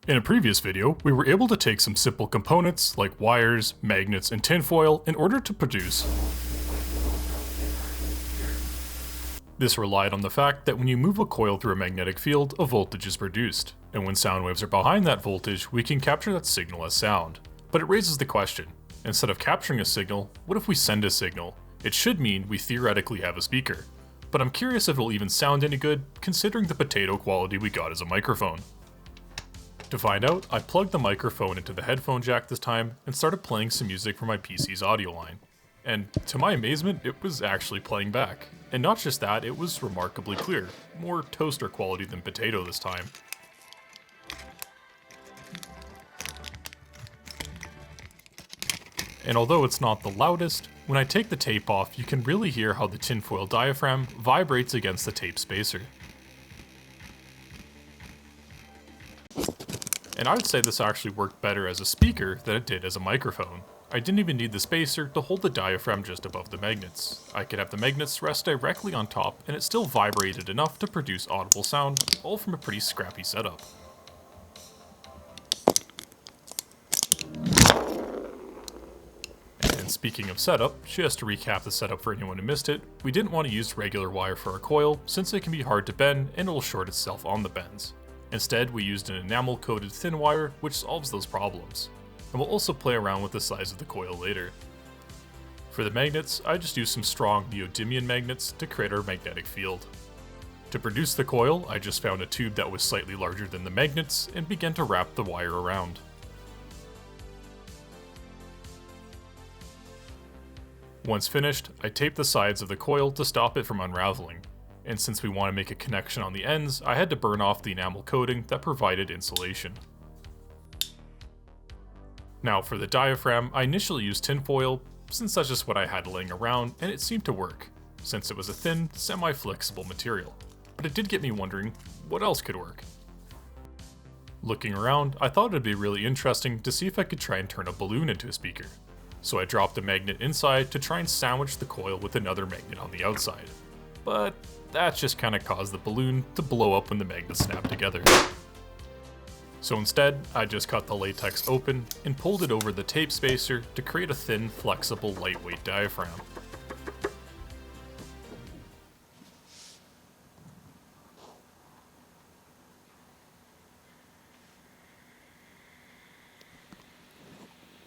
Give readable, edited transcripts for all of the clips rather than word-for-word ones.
In a previous video, we were able to take some simple components like wires, magnets, and tinfoil in order to produce. This relied on the fact that when you move a coil through a magnetic field, a voltage is produced, and when sound waves are behind that voltage, we can capture that signal as sound. But it raises the question, instead of capturing a signal, what if we send a signal? It should mean we theoretically have a speaker. But I'm curious if it'll even sound any good, considering the potato quality we got as a microphone. To find out, I plugged the microphone into the headphone jack this time and started playing some music from my PC's audio line. And to my amazement, it was actually playing back. And not just that, it was remarkably clear, more toaster quality than potato this time. And although it's not the loudest, when I take the tape off, you can really hear how the tinfoil diaphragm vibrates against the tape spacer. And I would say this actually worked better as a speaker than it did as a microphone. I didn't even need the spacer to hold the diaphragm just above the magnets. I could have the magnets rest directly on top and it still vibrated enough to produce audible sound, all from a pretty scrappy setup. And speaking of setup, just to recap the setup for anyone who missed it, we didn't want to use regular wire for our coil since it can be hard to bend and it'll short itself on the bends. Instead, we used an enamel-coated thin wire, which solves those problems. And we'll also play around with the size of the coil later. For the magnets, I just used some strong neodymium magnets to create our magnetic field. To produce the coil, I just found a tube that was slightly larger than the magnets and began to wrap the wire around. Once finished, I taped the sides of the coil to stop it from unraveling. And since we want to make a connection on the ends, I had to burn off the enamel coating that provided insulation. Now for the diaphragm, I initially used tinfoil, since that's just what I had laying around, and it seemed to work, since it was a thin, semi-flexible material. But it did get me wondering, what else could work? Looking around, I thought it'd be really interesting to see if I could try and turn a balloon into a speaker. So I dropped a magnet inside to try and sandwich the coil with another magnet on the outside. But that just kind of caused the balloon to blow up when the magnets snapped together. So instead, I just cut the latex open and pulled it over the tape spacer to create a thin, flexible, lightweight diaphragm.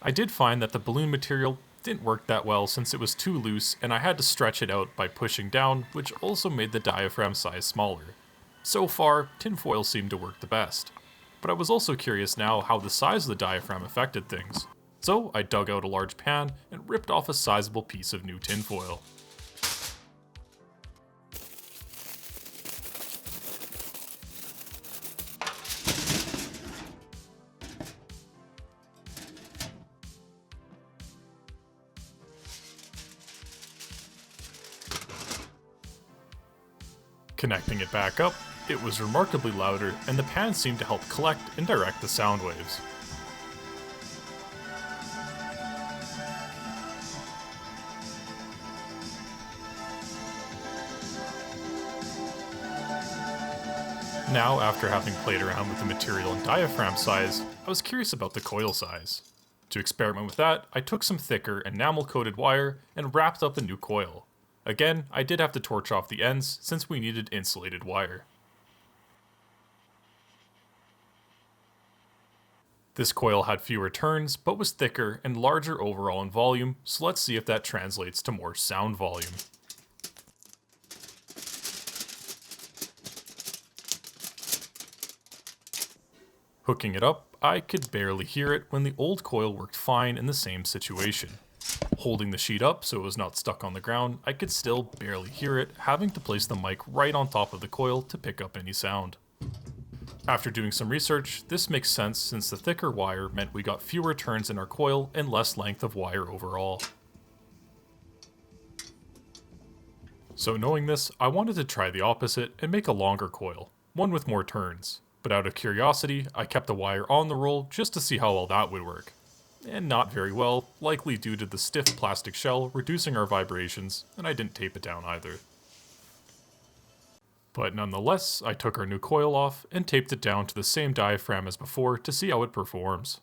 I did find that the balloon material didn't work that well since it was too loose and I had to stretch it out by pushing down, which also made the diaphragm size smaller. So far, tinfoil seemed to work the best. But I was also curious now how the size of the diaphragm affected things. So I dug out a large pan and ripped off a sizable piece of new tinfoil. Connecting it back up, it was remarkably louder, and the pan seemed to help collect and direct the sound waves. Now, after having played around with the material and diaphragm size, I was curious about the coil size. To experiment with that, I took some thicker enamel-coated wire and wrapped up a new coil. Again, I did have to torch off the ends since we needed insulated wire. This coil had fewer turns, but was thicker and larger overall in volume, so let's see if that translates to more sound volume. Hooking it up, I could barely hear it when the old coil worked fine in the same situation. Holding the sheet up so it was not stuck on the ground, I could still barely hear it, having to place the mic right on top of the coil to pick up any sound. After doing some research, this makes sense since the thicker wire meant we got fewer turns in our coil and less length of wire overall. So knowing this, I wanted to try the opposite and make a longer coil, one with more turns. But out of curiosity, I kept the wire on the roll just to see how well that would work. And not very well, likely due to the stiff plastic shell reducing our vibrations, and I didn't tape it down either. But nonetheless, I took our new coil off and taped it down to the same diaphragm as before to see how it performs.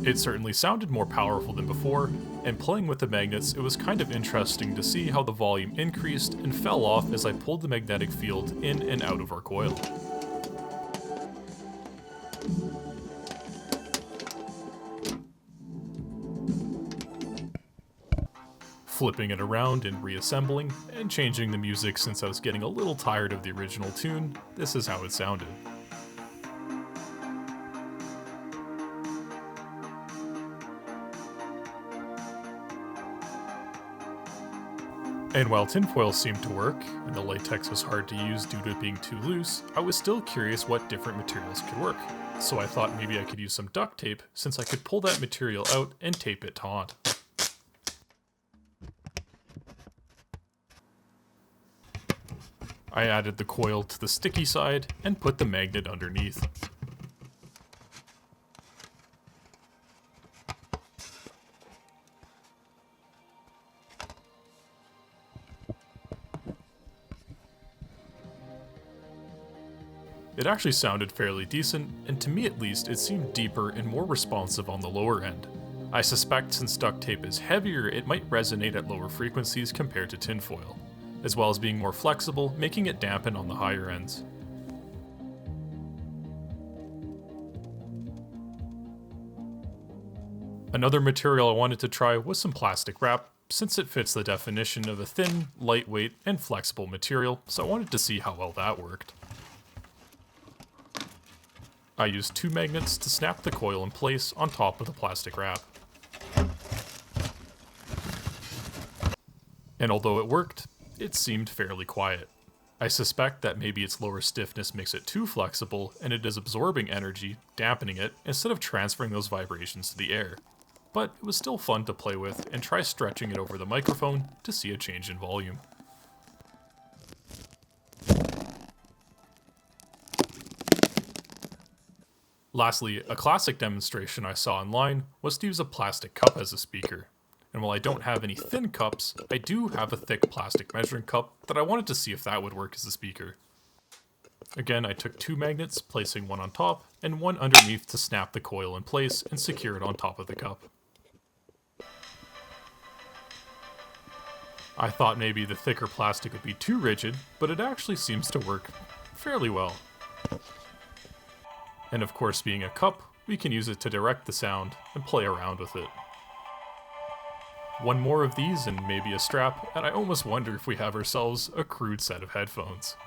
It certainly sounded more powerful than before, and playing with the magnets, it was kind of interesting to see how the volume increased and fell off as I pulled the magnetic field in and out of our coil. Flipping it around and reassembling, and changing the music since I was getting a little tired of the original tune, this is how it sounded. And while tinfoil seemed to work, and the latex was hard to use due to it being too loose, I was still curious what different materials could work. So I thought maybe I could use some duct tape, since I could pull that material out and tape it taut. I added the coil to the sticky side and put the magnet underneath. It actually sounded fairly decent, and to me at least, it seemed deeper and more responsive on the lower end. I suspect since duct tape is heavier, it might resonate at lower frequencies compared to tinfoil, as well as being more flexible, making it dampen on the higher ends. Another material I wanted to try was some plastic wrap, since it fits the definition of a thin, lightweight, and flexible material, so I wanted to see how well that worked. I used 2 magnets to snap the coil in place on top of the plastic wrap. And although it worked, it seemed fairly quiet. I suspect that maybe its lower stiffness makes it too flexible and it is absorbing energy, dampening it, instead of transferring those vibrations to the air. But it was still fun to play with and try stretching it over the microphone to see a change in volume. Lastly, a classic demonstration I saw online was to use a plastic cup as a speaker. And while I don't have any thin cups, I do have a thick plastic measuring cup that I wanted to see if that would work as a speaker. Again, I took 2 magnets, placing one on top and one underneath to snap the coil in place and secure it on top of the cup. I thought maybe the thicker plastic would be too rigid, but it actually seems to work fairly well. And of course, being a cup, we can use it to direct the sound and play around with it. One more of these and maybe a strap, and I almost wonder if we have ourselves a crude set of headphones.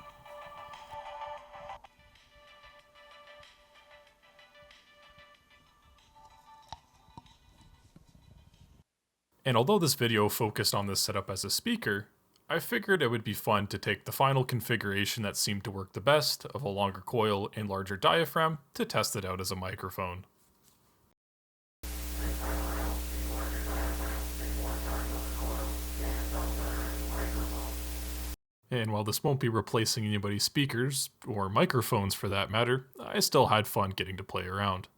And although this video focused on this setup as a speaker, I figured it would be fun to take the final configuration that seemed to work the best of a longer coil and larger diaphragm to test it out as a microphone. And while this won't be replacing anybody's speakers, or microphones for that matter, I still had fun getting to play around.